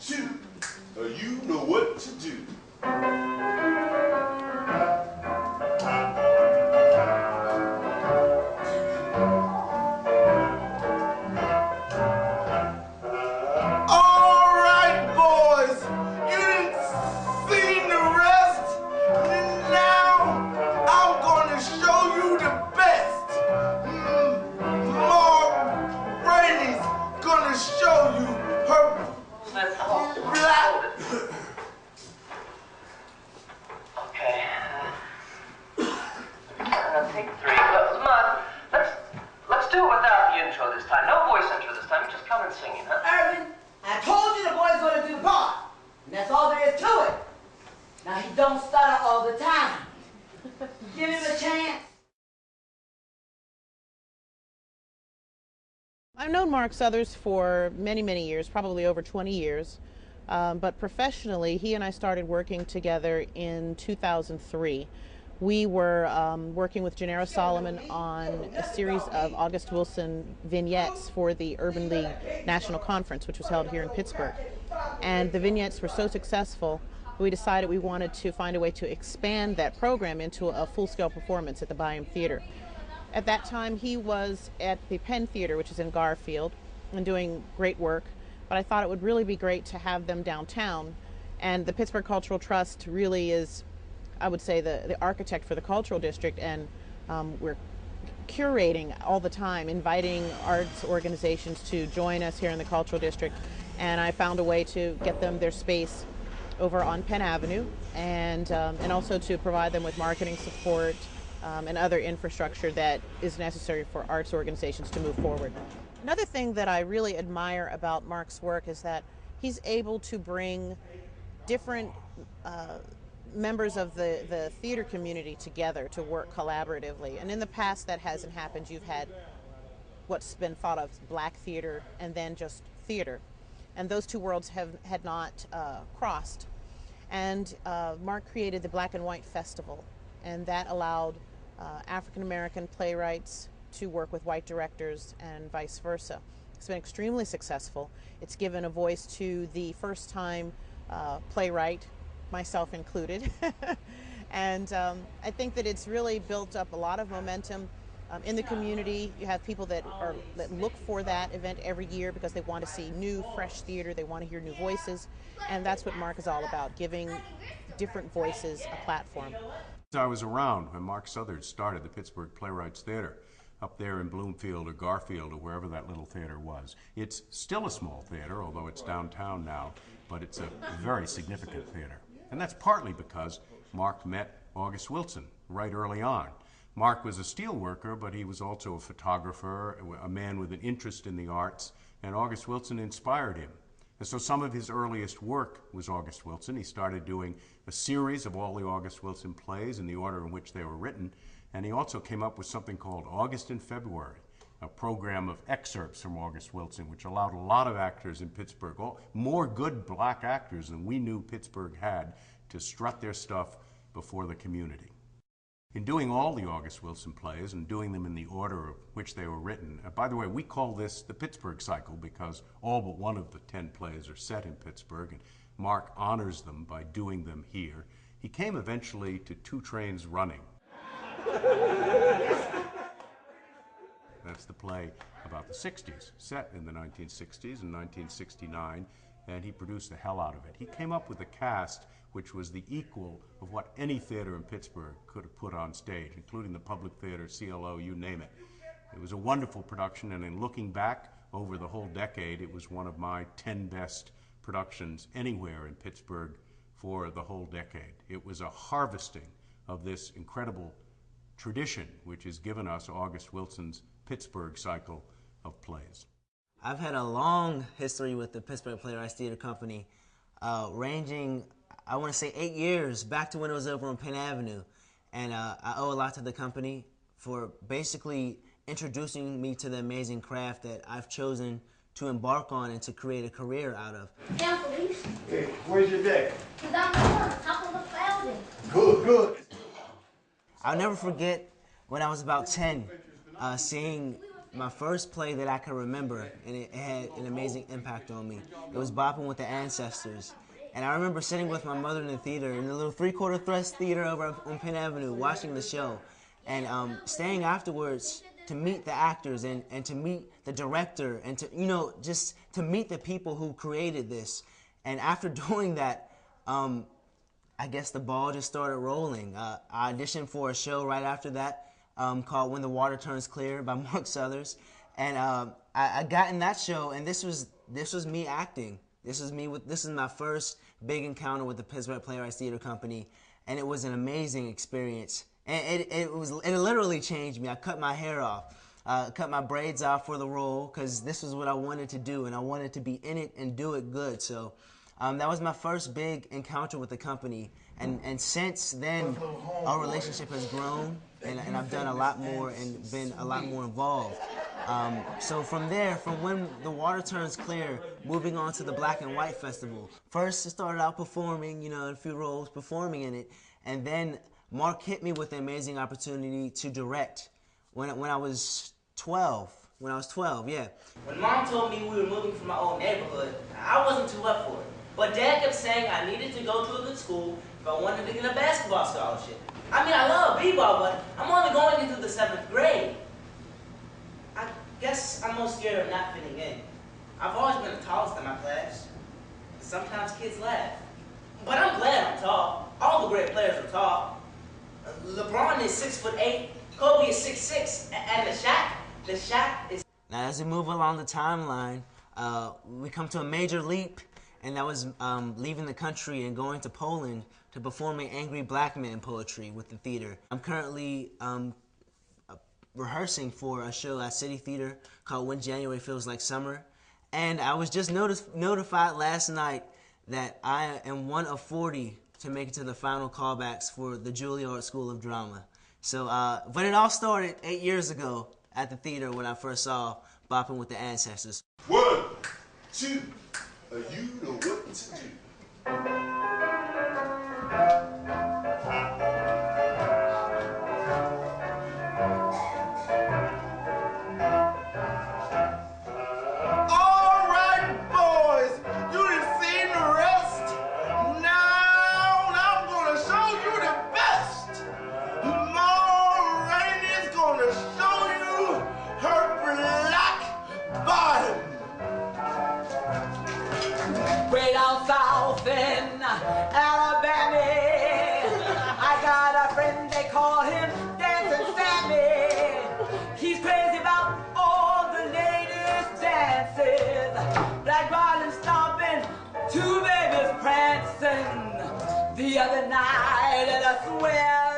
2. You know what to do. Take 3. Lamont, let's do it without the intro this time. No voice intro this time. You just come in singing, huh? Irvin, I told you the boy's going to do the part. And that's all there is to it. Now, he don't stutter all the time. Give him a chance. I've known Mark Southers for many, many years, probably over 20 years. But professionally, he and I started working together in 2003. We were working with Gennaro Solomon on a series of August Wilson vignettes for the Urban League National Conference, which was held here in Pittsburgh. And the vignettes were so successful, we decided we wanted to find a way to expand that program into a full-scale performance at the Byham Theater. At that time, he was at the Penn Theater, which is in Garfield, and doing great work. But I thought it would really be great to have them downtown. And the Pittsburgh Cultural Trust really is, I would say, the architect for the cultural district, and we're curating all the time, inviting arts organizations to join us here in the cultural district. And I found a way to get them their space over on Penn Avenue, and also to provide them with marketing support and other infrastructure that is necessary for arts organizations to move forward. Another thing that I really admire about Mark's work is that he's able to bring different members of the theater community together to work collaboratively. And in the past, that hasn't happened. You've had what's been thought of as black theater and then just theater. And those two worlds had not crossed. And Mark created the Black and White Festival, and that allowed African-American playwrights to work with white directors and vice versa. It's been extremely successful. It's given a voice to the first-time playwright, myself included. And I think that it's really built up a lot of momentum in the community. You have people that look for that event every year because they want to see new, fresh theater. They want to hear new voices. And that's what Mark is all about, giving different voices a platform. I was around when Mark Southers started the Pittsburgh Playwrights Theatre up there in Bloomfield or Garfield or wherever that little theater was. It's still a small theater, although it's downtown now, but it's a very significant theater. And that's partly because Mark met August Wilson right early on. Mark was a steel worker, but he was also a photographer, a man with an interest in the arts, and August Wilson inspired him. And so some of his earliest work was August Wilson. He started doing a series of all the August Wilson plays in the order in which they were written, and he also came up with something called August in February, a program of excerpts from August Wilson, which allowed a lot of actors in Pittsburgh, more good black actors than we knew Pittsburgh had, to strut their stuff before the community. In doing all the August Wilson plays and doing them in the order of which they were written, by the way, we call this the Pittsburgh Cycle because all but one of the 10 plays are set in Pittsburgh, and Mark honors them by doing them here. He came eventually to Two Trains Running. That's the play about the 60s, set in the 1960s and 1969, and he produced the hell out of it. He came up with a cast which was the equal of what any theater in Pittsburgh could have put on stage, including the Public Theater, CLO, you name it. It was a wonderful production, and in looking back over the whole decade, it was one of my 10 best productions anywhere in Pittsburgh for the whole decade. It was a harvesting of this incredible tradition which has given us August Wilson's Pittsburgh Cycle of plays. I've had a long history with the Pittsburgh Playwrights Theatre Company, ranging, I want to say 8 years, back to when it was over on Penn Avenue. And I owe a lot to the company for basically introducing me to the amazing craft that I've chosen to embark on and to create a career out of. Down, police. Hey, where's your deck? It's down the corner, top of the building. Good, good. I'll never forget when I was about 10, seeing my first play that I can remember, and it had an amazing impact on me. It was Bopping with the Ancestors. And I remember sitting with my mother in the theater, in the little three-quarter thrust theater over on Penn Avenue, watching the show, and staying afterwards to meet the actors and to meet the director and to, you know, just to meet the people who created this. And after doing that, I guess the ball just started rolling. I auditioned for a show right after that called When the Water Turns Clear by Mark Southers. And I got in that show, and this was me acting. This is my first big encounter with the Pittsburgh Playwrights Theatre Company, and it was an amazing experience. And it literally changed me. I cut my hair off, cut my braids off for the role, because this was what I wanted to do, and I wanted to be in it and do it good. So that was my first big encounter with the company, and since then our relationship has grown, and I've done a lot more and been a lot more involved. So from there, from When the Water Turns Clear, moving on to the Black and White Festival. First, I started out performing, in a few roles, performing in it, and then Mark hit me with the amazing opportunity to direct when I was 12. When I was 12, yeah. When Mom told me we were moving from my old neighborhood, I wasn't too up for it. But Dad kept saying I needed to go to a good school if I wanted to get a basketball scholarship. I mean, I love b-ball, but I'm only going into the 7th grade. I guess I'm most scared of not fitting in. I've always been the tallest in my class. Sometimes kids laugh. But I'm glad I'm tall. All the great players are tall. LeBron is 6'8", Kobe is 6'6", and the Shaq is... Now, as we move along the timeline, we come to a major leap, and that was leaving the country and going to Poland to performing angry black man poetry with the theater. I'm currently rehearsing for a show at City Theater called When January Feels Like Summer, and I was just notified last night that I am one of 40 to make it to the final callbacks for the Juilliard School of Drama. So, but it all started 8 years ago at the theater when I first saw Bopping with the Ancestors. 1, 2, you know what to do. Way down south in Alabama, I got a friend, they call him Dancing Sammy. He's crazy about all the latest dances, black violin stomping, 2 babies prancing. The other night at a swell